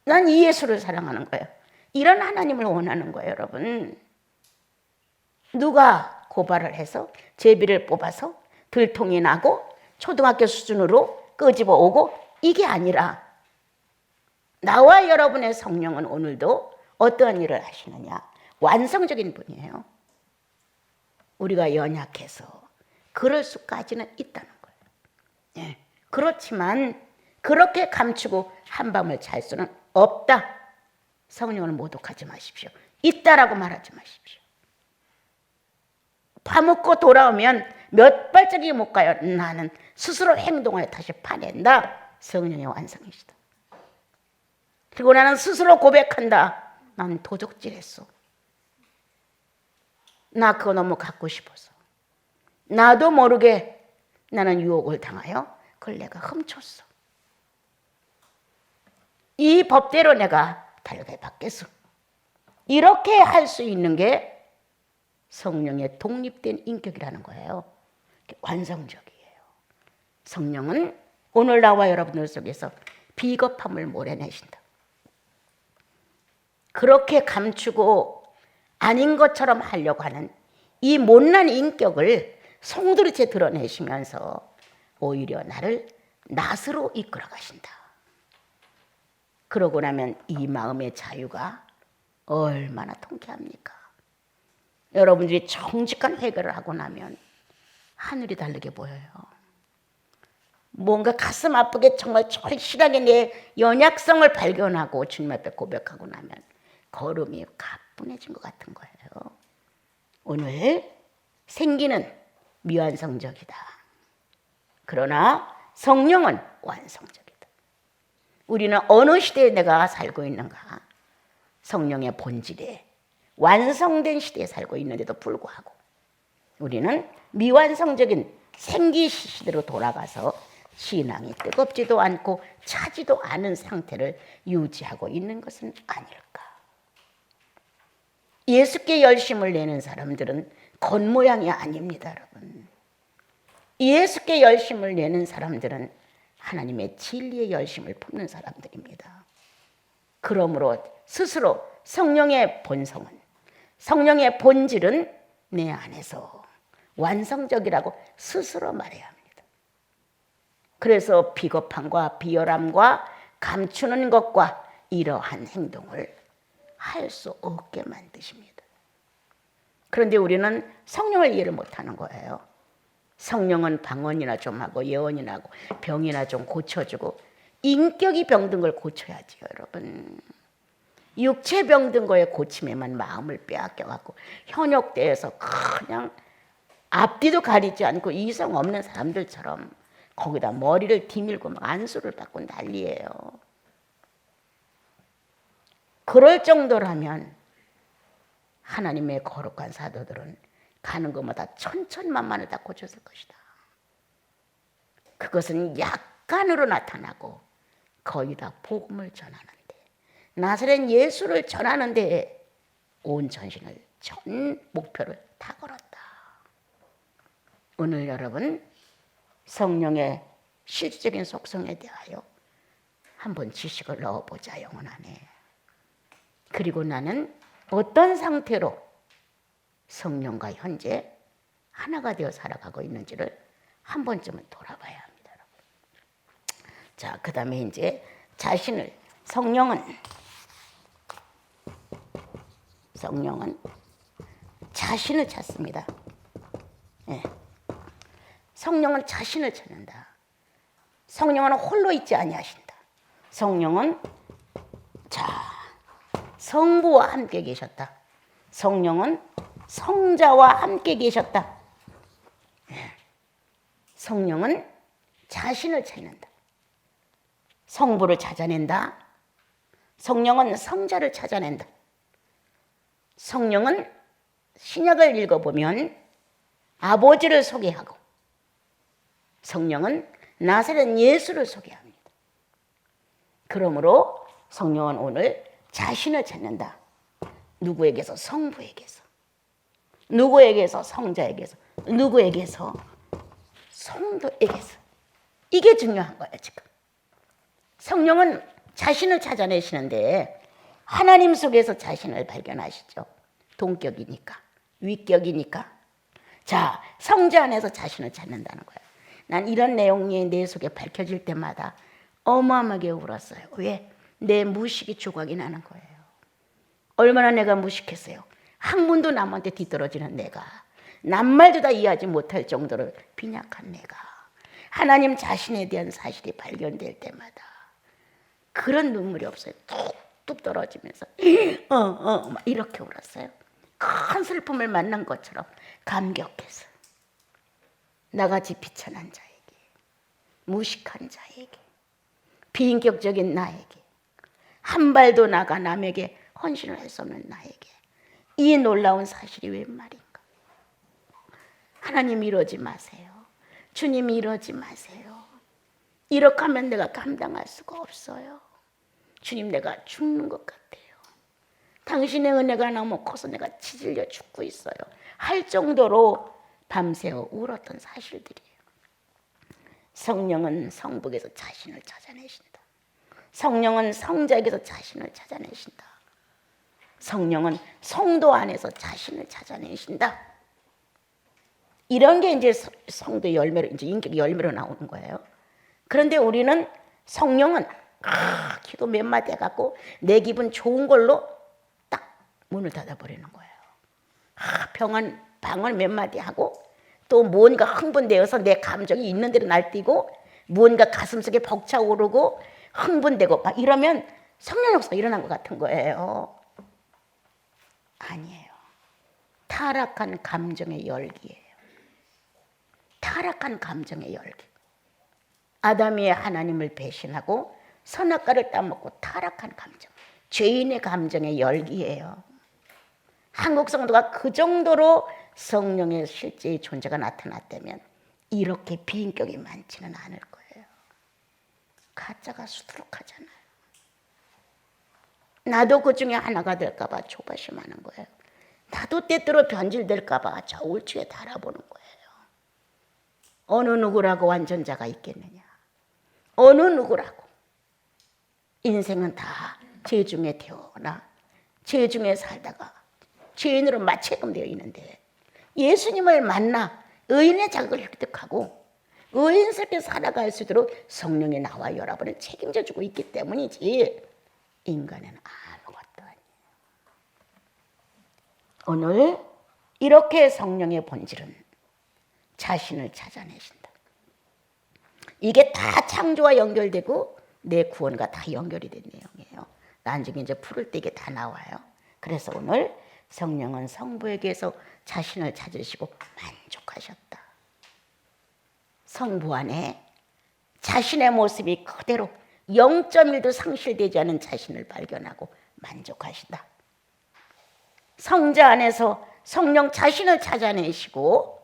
난 이 예수를 사랑하는 거예요. 이런 하나님을 원하는 거예요, 여러분. 누가 고발을 해서 제비를 뽑아서 들통이 나고 초등학교 수준으로 끄집어 오고 이게 아니라, 나와 여러분의 성령은 오늘도 어떠한 일을 하시느냐? 완성적인 분이에요. 우리가 연약해서 그럴 수까지는 있다는 거예요. 예. 그렇지만 그렇게 감추고 한밤을 잘 수는 없다. 성령을 모독하지 마십시오. 있다라고 말하지 마십시오. 파묻고 돌아오면 몇 발짝이 못 가요. 나는 스스로 행동하여 다시 파낸다. 성령의 완성이시다. 그리고 나는 스스로 고백한다. 난 도적질했어. 나 그거 너무 갖고 싶어서. 나도 모르게 나는 유혹을 당하여 그걸 내가 훔쳤어. 이 법대로 내가 달게 받겠어. 이렇게 할 수 있는 게 성령의 독립된 인격이라는 거예요. 완성적이에요. 성령은 오늘 나와 여러분들 속에서 비겁함을 몰아내신다. 그렇게 감추고 아닌 것처럼 하려고 하는 이 못난 인격을 송두리째 드러내시면서 오히려 나를 낫으로 이끌어 가신다. 그러고 나면 이 마음의 자유가 얼마나 통쾌합니까? 여러분들이 정직한 회개를 하고 나면 하늘이 다르게 보여요. 뭔가 가슴 아프게 정말 절실하게 내 연약성을 발견하고 주님 앞에 고백하고 나면 걸음이 가뿐해진 것 같은 거예요. 오늘 생기는 미완성적이다. 그러나 성령은 완성적이다. 우리는 어느 시대에 내가 살고 있는가? 성령의 본질에 완성된 시대에 살고 있는데도 불구하고 우리는 미완성적인 생기 시대로 돌아가서 신앙이 뜨겁지도 않고 차지도 않은 상태를 유지하고 있는 것은 아닐까? 예수께 열심을 내는 사람들은 겉모양이 아닙니다, 여러분. 예수께 열심을 내는 사람들은 하나님의 진리의 열심을 품는 사람들입니다. 그러므로 스스로 성령의 본성은, 성령의 본질은 내 안에서 완성적이라고 스스로 말해야 합니다. 그래서 비겁함과 비열함과 감추는 것과 이러한 행동을 할 수 없게 만드십니다. 그런데 우리는 성령을 이해를 못하는 거예요. 성령은 방언이나 좀 하고 예언이나 하고 병이나 좀 고쳐주고, 인격이 병든 걸 고쳐야지요, 여러분. 육체 병든 거에 고침에만 마음을 빼앗겨갖고 현혹되어서 그냥 앞뒤도 가리지 않고 이성 없는 사람들처럼 거기다 머리를 디밀고 막 안수를 받고 난리예요. 그럴 정도라면 하나님의 거룩한 사도들은 가는 곳마다 천천만만을 다 고쳤을 것이다. 그것은 약간으로 나타나고 거의 다 복음을 전하는데, 나사렛 예수를 전하는데 온 전신을, 전 목표를 다 걸었다. 오늘 여러분, 성령의 실질적인 속성에 대하여 한번 지식을 넣어보자, 영혼 안에. 그리고 나는 어떤 상태로 성령과 현재 하나가 되어 살아가고 있는지를 한 번쯤은 돌아봐야 합니다. 자, 그 다음에 이제 자신을, 성령은 자신을 찾습니다. 네. 성령은 자신을 찾는다. 성령은 홀로 있지 아니하신다. 성령은 성부와 함께 계셨다. 성령은 성자와 함께 계셨다. 성령은 자신을 찾는다. 성부를 찾아낸다. 성령은 성자를 찾아낸다. 성령은 신약을 읽어보면 아버지를 소개하고 성령은 나사렛 예수를 소개합니다. 그러므로 성령은 오늘 자신을 찾는다. 누구에게서? 성부에게서. 누구에게서? 성자에게서. 누구에게서? 성도에게서. 이게 중요한 거예요, 지금. 성령은 자신을 찾아내시는데 하나님 속에서 자신을 발견하시죠. 동격이니까, 위격이니까. 자, 성자 안에서 자신을 찾는다는 거예요. 난 이런 내용이 내 속에 밝혀질 때마다 어마어마하게 울었어요. 왜? 내 무식이 조각이 나는 거예요. 얼마나 내가 무식했어요. 학문도 남한테 뒤떨어지는 내가, 낱말도 다 이해하지 못할 정도로 빈약한 내가, 하나님 자신에 대한 사실이 발견될 때마다 그런 눈물이 없어요. 뚝뚝 떨어지면서 막 이렇게 울었어요. 큰 슬픔을 만난 것처럼 감격해서. 나같이 비천한 자에게, 무식한 자에게, 비인격적인 나에게, 한 발도 나가 남에게 헌신을 할 수 없는 나에게 이 놀라운 사실이 웬 말인가. 하나님 이러지 마세요. 주님 이러지 마세요. 이렇게 하면 내가 감당할 수가 없어요. 주님, 내가 죽는 것 같아요. 당신의 은혜가 너무 커서 내가 치질려 죽고 있어요. 할 정도로 밤새워 울었던 사실들이에요. 성령은 성부에게서 자신을 찾아내신다. 성령은 성자에게서 자신을 찾아내신다. 성령은 성도 안에서 자신을 찾아내신다. 이런 게 이제 성도 열매로, 이제 인격 열매로 나오는 거예요. 그런데 우리는 성령은 기도 몇 마디 해갖고 내 기분 좋은 걸로 딱 문을 닫아버리는 거예요. 평안 방언 몇 마디 하고 또 뭔가 흥분되어서 내 감정이 있는 대로 날뛰고 뭔가 가슴속에 벅차오르고 흥분되고 막 이러면 성령 역사가 일어난 것 같은 거예요. 아니에요. 타락한 감정의 열기예요. 타락한 감정의 열기. 아담이 하나님을 배신하고 선악과를 따먹고 타락한 감정, 죄인의 감정의 열기예요. 한국 성도가 그 정도로 성령의 실제의 존재가 나타났다면 이렇게 비인격이 많지는 않을 거예요. 가짜가 수두룩하잖아요. 나도 그 중에 하나가 될까 봐 조바심하는 거예요. 나도 때때로 변질될까 봐 저 울주에 달아보는 거예요. 어느 누구라고 완전자가 있겠느냐. 어느 누구라고. 인생은 다 죄 중에 태어나 죄 중에 살다가 죄인으로 마체금되어 있는데 예수님을 만나 의인의 자격을 획득하고 의인스럽게 살아갈 수 있도록 성령이 나와 여러분을 책임져 주고 있기 때문이지 인간은 아무것도 아니에요. 오늘 이렇게 성령의 본질은 자신을 찾아내신다. 이게 다 창조와 연결되고 내 구원과 다 연결이 된 내용이에요. 나중에 이제 풀을 때 이게 다 나와요. 그래서 오늘 성령은 성부에게서 자신을 찾으시고 만족하셨다. 성부 안에 자신의 모습이 그대로 0.1도 상실되지 않은 자신을 발견하고 만족하시다. 성자 안에서 성령 자신을 찾아내시고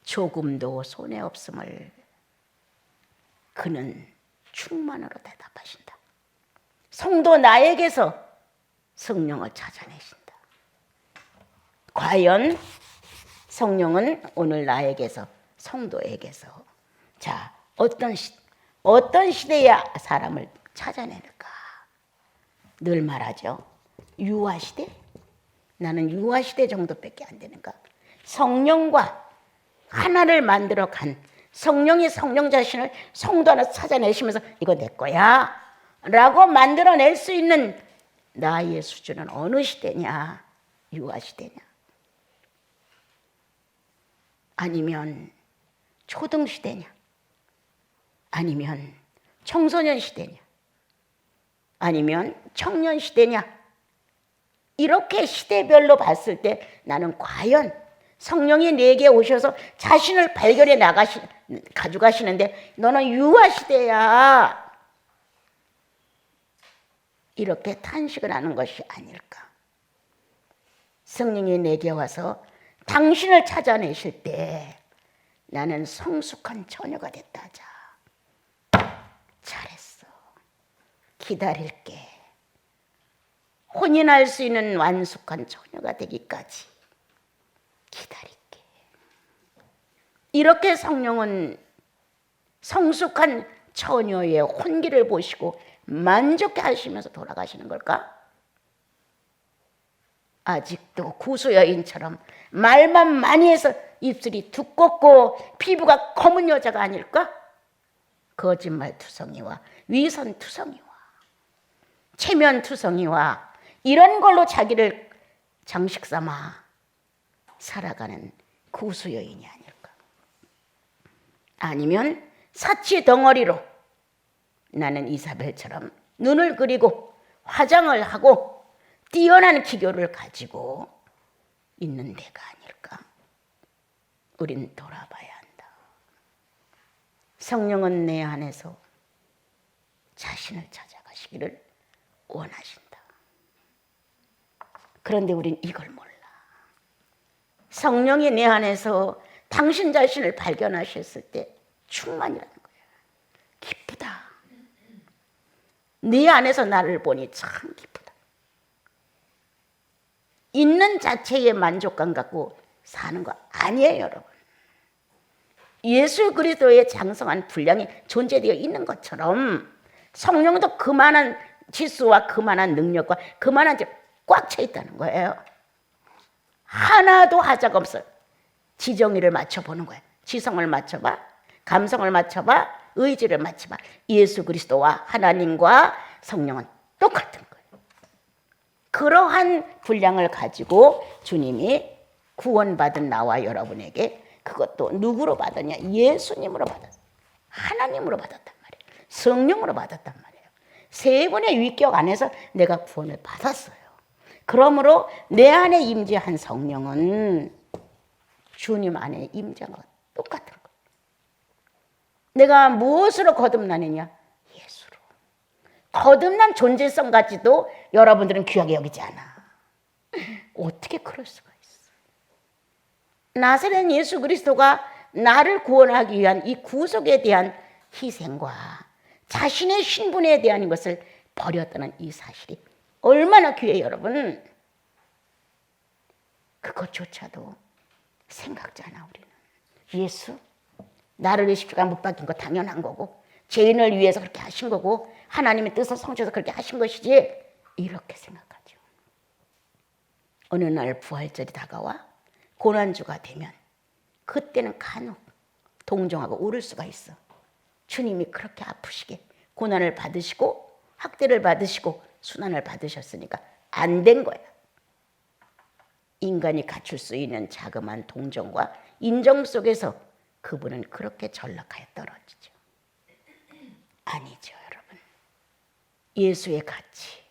조금도 손해 없음을 그는 충만으로 대답하신다. 성도 나에게서 성령을 찾아내신다. 과연 성령은 오늘 나에게서 성도에게서 자 어떤 시대의 사람을 찾아내는가? 늘 말하죠. 유아시대? 나는 유아시대 정도밖에 안 되는가? 성령과 하나를 만들어 간 성령이 성령 자신을 성도 하나 찾아내시면서 이거 내 거야 라고 만들어낼 수 있는 나의 수준은 어느 시대냐? 유아시대냐? 아니면 초등시대냐? 아니면 청소년 시대냐? 아니면 청년 시대냐? 이렇게 시대별로 봤을 때 나는 과연 성령이 내게 오셔서 자신을 발견해 가져가시는데 너는 유아시대야. 이렇게 탄식을 하는 것이 아닐까. 성령이 내게 와서 당신을 찾아내실 때 나는 성숙한 처녀가 됐다 하자. 잘했어. 기다릴게. 혼인할 수 있는 완숙한 처녀가 되기까지 기다릴게. 이렇게 성령은 성숙한 처녀의 혼기를 보시고 만족해 하시면서 돌아가시는 걸까? 아직도 구수 여인처럼 말만 많이 해서 입술이 두껍고 피부가 검은 여자가 아닐까? 거짓말 투성이와 위선 투성이와 체면 투성이와 이런 걸로 자기를 장식 삼아 살아가는 구수 여인이 아닐까? 아니면 사치 덩어리로 나는 이사벨처럼 눈을 그리고 화장을 하고 뛰어난 기교를 가지고 있는 데가 아닐까? 우린 돌아봐야 한다. 성령은 내 안에서 자신을 찾아가시기를 원하신다. 그런데 우린 이걸 몰라. 성령이 내 안에서 당신 자신을 발견하셨을 때 충만이라는 거야. 기쁘다. 네 안에서 나를 보니 참 기쁘다. 있는 자체의 만족감 갖고 사는 거 아니에요, 여러분. 예수 그리스도의 장성한 분량이 존재되어 있는 것처럼 성령도 그만한 지수와 그만한 능력과 그만한 꽉 차 있다는 거예요. 하나도 하자가 없어요. 지정의를 맞춰보는 거예요. 지성을 맞춰봐, 감성을 맞춰봐, 의지를 맞춰봐. 예수 그리스도와 하나님과 성령은 똑같은 거예요. 그러한 분량을 가지고 주님이 구원받은 나와 여러분에게 그것도 누구로 받았냐? 예수님으로 받았어요. 하나님으로 받았단 말이에요. 성령으로 받았단 말이에요. 세 분의 위격 안에서 내가 구원을 받았어요. 그러므로 내 안에 임재한 성령은 주님 안에 임재한 것 똑같은 거예요. 내가 무엇으로 거듭나느냐? 예수로. 거듭난 존재성 가지도 여러분들은 귀하게 여기지 않아. 어떻게 그럴 수가 있어? 나사렛 예수 그리스도가 나를 구원하기 위한 이 구속에 대한 희생과 자신의 신분에 대한 것을 버렸다는 이 사실이 얼마나 귀해요, 여러분. 그것조차도 생각지 않아 우리는. 예수, 나를 위해 십자가 못 박힌 거 당연한 거고 죄인을 위해서 그렇게 하신 거고 하나님의 뜻을 성취해서 그렇게 하신 것이지 이렇게 생각하죠. 어느 날 부활절이 다가와 고난주가 되면 그때는 간혹 동정하고 울을 수가 있어. 주님이 그렇게 아프시게 고난을 받으시고 학대를 받으시고 순환을 받으셨으니까 안 된 거야. 인간이 갖출 수 있는 자그마한 동정과 인정 속에서 그분은 그렇게 전락하여 떨어지죠. 아니죠, 여러분. 예수의 가치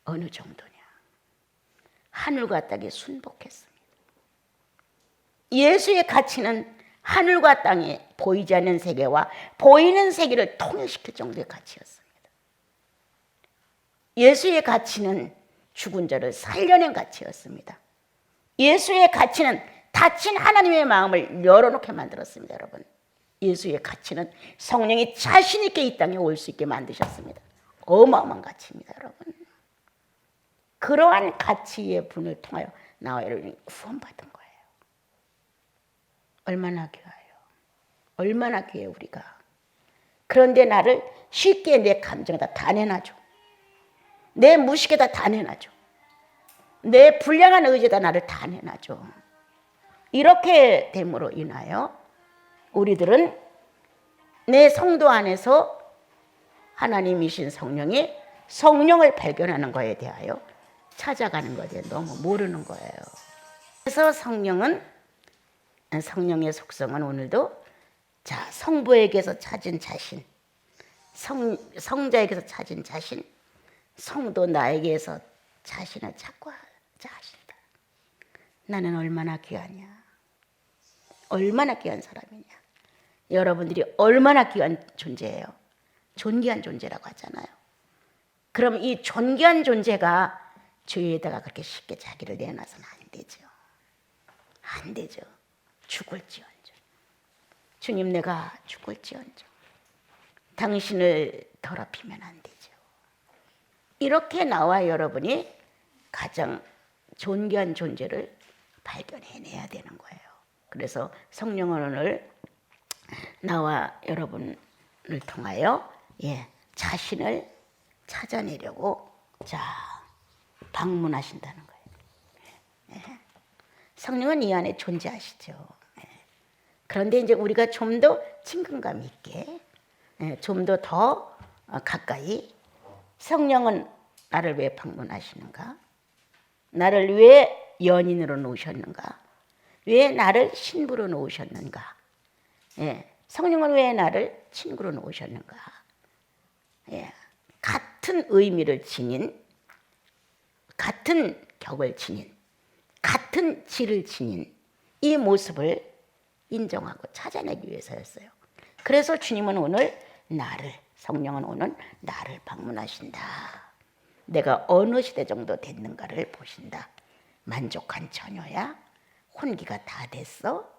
어느 정도냐? 하늘과 땅에 순복했습니다. 예수의 가치는 하늘과 땅에 보이지 않는 세계와 보이는 세계를 통일시킬 정도의 가치였습니다. 예수의 가치는 죽은 자를 살려낸 가치였습니다. 예수의 가치는 닫힌 하나님의 마음을 열어놓게 만들었습니다, 여러분. 예수의 가치는 성령이 자신 있게 이 땅에 올 수 있게 만드셨습니다. 어마어마한 가치입니다, 여러분. 그러한 가치의 분을 통하여 나와 여러분이 구원받은 거예요. 얼마나 귀해요. 얼마나 귀해 우리가. 그런데 나를 쉽게 내 감정에다 다 내놔줘. 내 무식에다 다 내놔줘. 내 불량한 의지에다 나를 다 내놔줘. 이렇게 됨으로 인하여 우리들은 내 성도 안에서 하나님이신 성령이 성령을 발견하는 것에 대하여 찾아가는 것에 너무 모르는 거예요. 그래서 성령의 속성은 오늘도 성부에게서 찾은 자신, 성자에게서 찾은 자신, 성도 나에게서 자신을 찾고 하신다. 나는 얼마나 귀하냐? 얼마나 귀한 사람이냐? 여러분들이 얼마나 귀한 존재예요? 존귀한 존재라고 하잖아요. 그럼 이 존귀한 존재가 주위에다가 그렇게 쉽게 자기를 내놔서는 안 되죠. 안 되죠. 죽을지언정. 주님, 내가 죽을지언정 당신을 더럽히면 안 되죠. 이렇게 나와 여러분이 가장 존귀한 존재를 발견해내야 되는 거예요. 그래서 성령은 오늘 나와 여러분을 통하여 자신을 찾아내려고 방문하신다는 거예요. 성령은 이 안에 존재하시죠. 그런데 이제 우리가 좀 더 친근감 있게, 좀 더 가까이 성령은 나를 왜 방문하시는가? 나를 왜 연인으로 놓으셨는가? 왜 나를 신부로 놓으셨는가? 성령은 왜 나를 친구로 놓으셨는가? 같은 의미를 지닌, 같은 격을 지닌, 같은 질을 지닌 이 모습을 인정하고 찾아내기 위해서였어요. 그래서 주님은 오늘 성령은 오늘 나를 방문하신다. 내가 어느 시대 정도 됐는가를 보신다. 만족한 처녀야? 혼기가 다 됐어?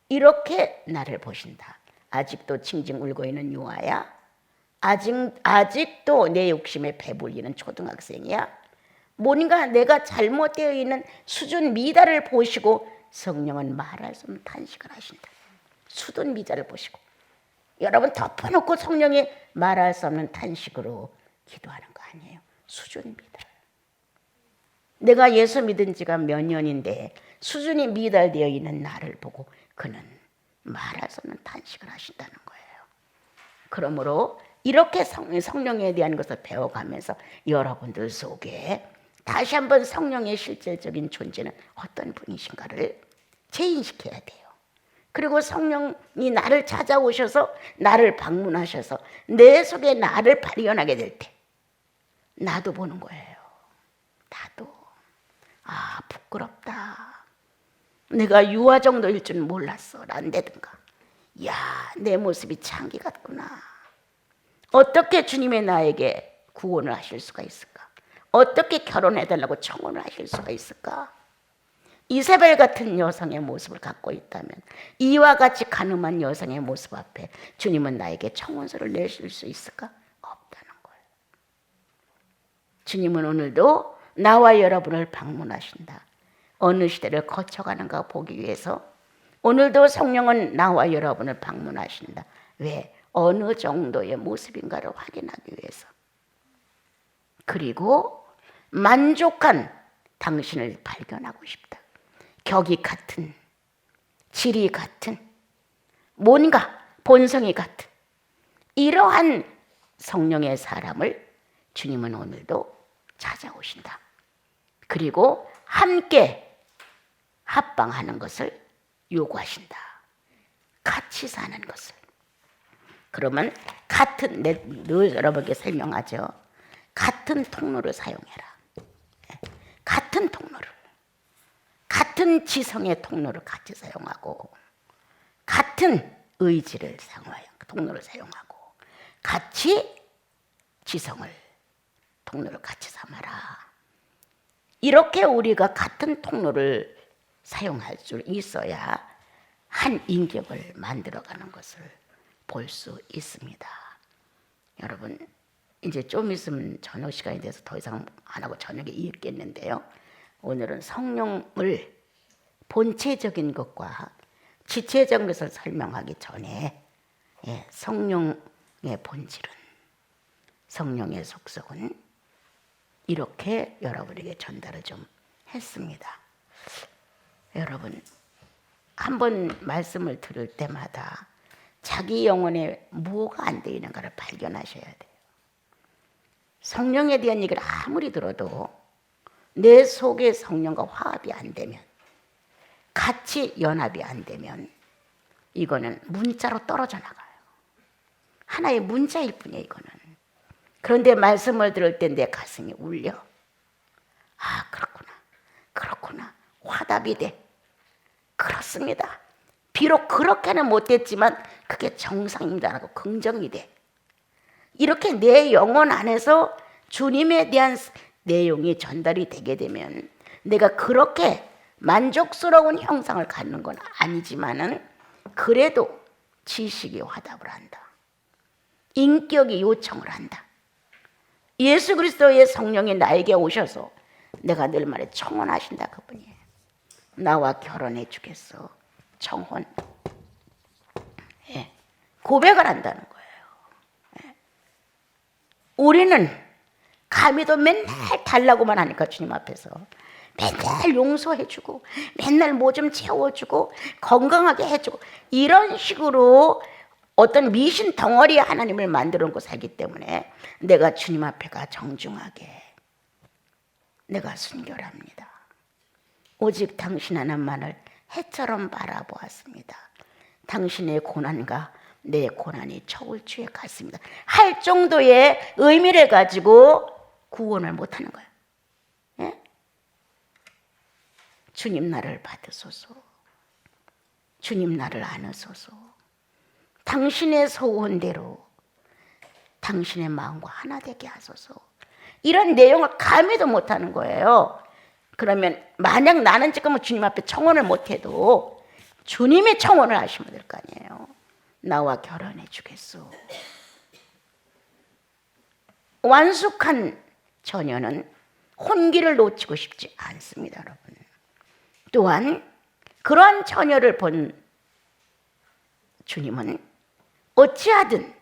이렇게 나를 보신다. 아직도 징징 울고 있는 유아야? 아직도 내 욕심에 배불리는 초등학생이야? 뭔가 내가 잘못되어 있는 수준 미달을 보시고 성령은 말할 수 없는 탄식을 하신다. 수준 미달을 보시고 여러분 덮어놓고 성령이 말할 수 없는 탄식으로 기도하는 거 아니에요. 수준 미달. 내가 예수 믿은 지가 몇 년인데 수준이 미달되어 있는 나를 보고 그는 말할 수 없는 탄식을 하신다는 거예요. 그러므로 이렇게 성령에 대한 것을 배워가면서 여러분들 속에 다시 한번 성령의 실질적인 존재는 어떤 분이신가를 재인식해야 돼요. 그리고 성령이 나를 찾아오셔서 나를 방문하셔서 내 속에 나를 발견하게 될 때 나도 보는 거예요. 나도 부끄럽다. 내가 유아 정도일 줄 몰랐어. 란다든가. 내 모습이 창기 같구나. 어떻게 주님의 나에게 구원을 하실 수가 있을까? 어떻게 결혼해달라고 청혼을 하실 수가 있을까? 이세벨 같은 여성의 모습을 갖고 있다면 이와 같이 간음한 여성의 모습 앞에 주님은 나에게 청혼서를 내실 수 있을까? 없다는 거예요. 주님은 오늘도 나와 여러분을 방문하신다. 어느 시대를 거쳐가는가 보기 위해서 오늘도 성령은 나와 여러분을 방문하신다. 왜? 어느 정도의 모습인가를 확인하기 위해서. 그리고 만족한 당신을 발견하고 싶다. 격이 같은, 질이 같은, 뭔가 본성이 같은 이러한 성령의 사람을 주님은 오늘도 찾아오신다. 그리고 함께 합방하는 것을 요구하신다. 같이 사는 것을. 그러면 늘 여러분께 설명하죠. 같은 통로를 사용해라. 같은 통로를. 같은 지성의 통로를 같이 사용하고 같은 의지를 통로를 사용하고 같이 지성을 통로를 같이 삼아라. 이렇게 우리가 같은 통로를 사용할 수 있어야 한 인격을 만들어가는 것을 볼 수 있습니다. 여러분 이제 좀 있으면 저녁 시간이 돼서 더 이상 안 하고 저녁에 읽겠는데요. 오늘은 성령을 본체적인 것과 지체적인 것을 설명하기 전에 성령의 본질은, 성령의 속성은 이렇게 여러분에게 전달을 좀 했습니다. 여러분 한번 말씀을 들을 때마다 자기 영혼에 뭐가 안 돼 있는가를 발견하셔야 돼요. 성령에 대한 얘기를 아무리 들어도 내 속에 성령과 화합이 안 되면, 같이 연합이 안 되면 이거는 문자로 떨어져 나가요. 하나의 문자일 뿐이에요, 이거는. 그런데 말씀을 들을 때 내 가슴이 울려. 그렇구나. 화답이 돼. 그렇습니다. 비록 그렇게는 못됐지만 그게 정상입니다라고 긍정이 돼. 이렇게 내 영혼 안에서 주님에 대한 내용이 전달이 되게 되면 내가 그렇게 만족스러운 형상을 갖는 건 아니지만은 그래도 지식이 화답을 한다. 인격이 요청을 한다. 예수 그리스도의 성령이 나에게 오셔서 내가 늘 말해 청혼하신다. 그분이 나와 결혼해 주겠어. 청혼. 예. 고백을 한다는 거예요. 예. 우리는 감히도 맨날 달라고만 하니까 주님 앞에서 맨날 용서해주고 맨날 뭐 좀 채워주고 건강하게 해주고 이런 식으로 어떤 미신 덩어리의 하나님을 만들어 놓고 살기 때문에 내가 주님 앞에가 정중하게 내가 순결합니다. 오직 당신 하나만을 해처럼 바라보았습니다. 당신의 고난과 내 고난이 저울주에 같습니다. 할 정도의 의미를 가지고 구원을 못하는 거예요. 예? 주님 나를 받으소서. 주님 나를 안으소서. 당신의 소원대로 당신의 마음과 하나 되게 하소서. 이런 내용을 감히도 못하는 거예요. 그러면 만약 나는 지금 주님 앞에 청혼을 못해도 주님이 청혼을 하시면 될 거 아니에요. 나와 결혼해 주겠소. 완숙한 처녀는 혼기를 놓치고 싶지 않습니다, 여러분. 또한 그러한 처녀를 본 주님은 어찌하든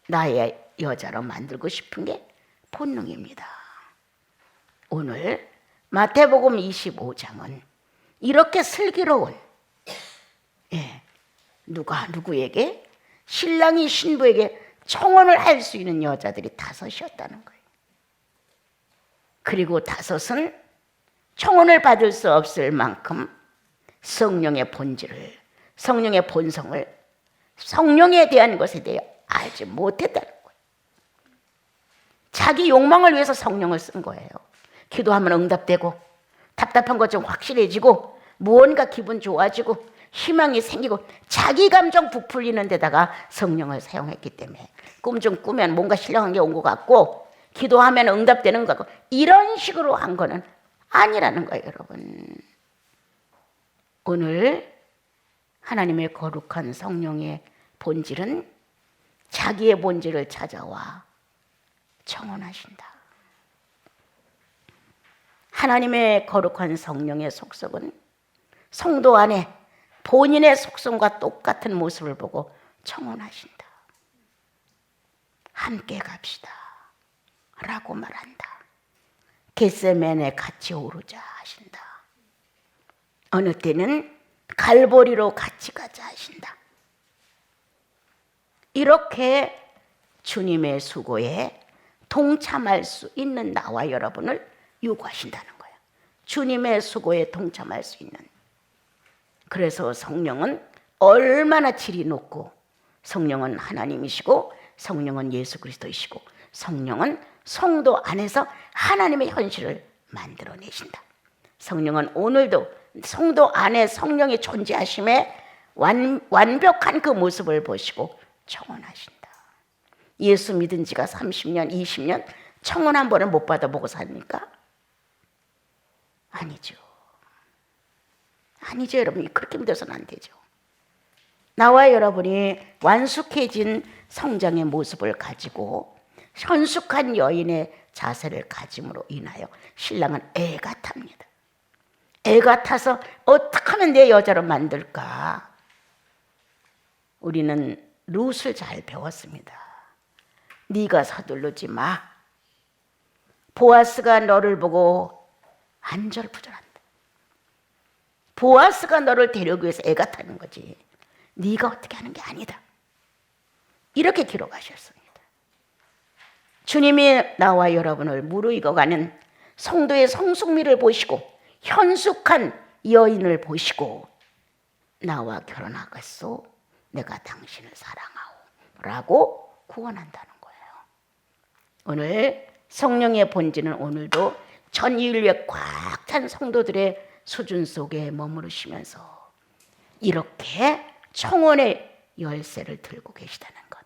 나의 여자로 만들고 싶은 게 본능입니다. 오늘 마태복음 25장은 이렇게 슬기로운 누구에게? 신랑이 신부에게 청혼을 할 수 있는 여자들이 5이었다는 거예요. 그리고 5은 청혼을 받을 수 없을 만큼 성령의 본질을, 성령의 본성을, 성령에 대한 것에 대해 알지 못했다는 거예요. 자기 욕망을 위해서 성령을 쓴 거예요. 기도하면 응답되고 답답한 것 좀 확실해지고 무언가 기분 좋아지고 희망이 생기고 자기 감정 부풀리는 데다가 성령을 사용했기 때문에 꿈 좀 꾸면 뭔가 신령한 게 온 것 같고 기도하면 응답되는 것 같고 이런 식으로 한 거는 아니라는 거예요, 여러분. 오늘 하나님의 거룩한 성령의 본질은 자기의 본질을 찾아와 청혼하신다. 하나님의 거룩한 성령의 속성은 성도 안에 본인의 속성과 똑같은 모습을 보고 청혼하신다. 함께 갑시다 라고 말한다. 겟세마네에 같이 오르자 하신다. 어느 때는 갈보리로 같이 가자 하신다. 이렇게 주님의 수고에 동참할 수 있는 나와 여러분을 요구하신다는 거예요. 주님의 수고에 동참할 수 있는. 그래서 성령은 얼마나 질이 높고 성령은 하나님이시고 성령은 예수 그리스도이시고 성령은 성도 안에서 하나님의 현실을 만들어내신다. 성령은 오늘도 성도 안에 성령이 존재하심에 완벽한 그 모습을 보시고 청혼하신다. 예수 믿은 지가 30년, 20년 청혼 한 번을 못 받아보고 삽니까? 아니죠. 아니죠, 여러분. 그렇게 믿어서는 안 되죠. 나와 여러분이 완숙해진 성장의 모습을 가지고 현숙한 여인의 자세를 가짐으로 인하여 신랑은 애가 탑니다. 애가 타서 어떻게 하면 내 여자로 만들까? 우리는 룻을 잘 배웠습니다. 네가 서두르지 마. 보아스가 너를 보고 안절부절한다. 보아스가 너를 데려오기 위해서 애가 타는 거지. 네가 어떻게 하는 게 아니다. 이렇게 기록하셨습니다. 주님이 나와 여러분을 무르익어가는 성도의 성숙미를 보시고 현숙한 여인을 보시고 나와 결혼하겠소. 내가 당신을 사랑하오 라고 구원한다는 거예요. 오늘 성령의 본질은 오늘도 전 인류에 꽉 찬 성도들의 수준 속에 머무르시면서 이렇게 청혼의 열쇠를 들고 계시다는 것.